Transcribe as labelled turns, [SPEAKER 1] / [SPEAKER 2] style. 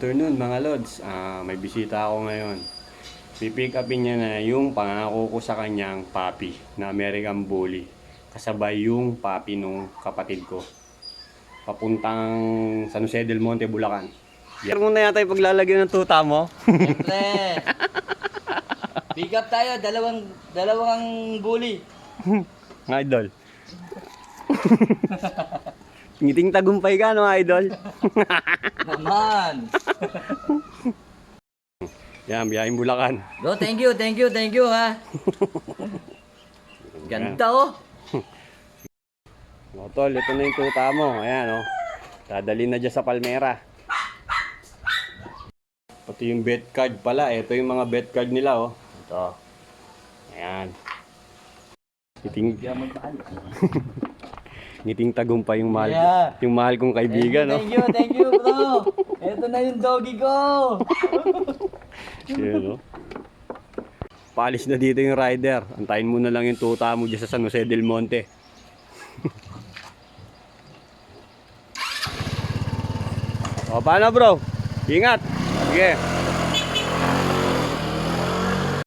[SPEAKER 1] afternoon mga lods. May bisita ako ngayon. Pipick upin niya na yung pangako ko sa kanyang puppy na American Bully. Kasabay yung puppy nung kapatid ko. Papuntang San Jose del Monte, Bulacan. Yan muna yata yung paglalagyan ng tuta mo.
[SPEAKER 2] Siyempre. Pick up tayo, dalawang bully.
[SPEAKER 1] Mga idol. Ngiting tagumpay ka no, idol?
[SPEAKER 2] Naman.
[SPEAKER 1] Yan, biyahing Bulacan.
[SPEAKER 2] Go, thank you ha. Ganda oh.
[SPEAKER 1] O tol, ito na yung tuta mo. Ayan o. Dadali na dyan sa Palmera. Pati yung bet card pala. Ito yung mga bet card nila o. Ito. Ayan. Ngiting tagumpay yung mahal.
[SPEAKER 2] Yeah.
[SPEAKER 1] Yung mahal kong kaibigan, no?
[SPEAKER 2] Thank you bro. Ito na yung doggy ko.
[SPEAKER 1] Yan, no? Paalis na dito yung rider. Antayin mo na lang yung tuta mo dyan sa San Jose del Monte. O, paano bro? Ingat. Sige.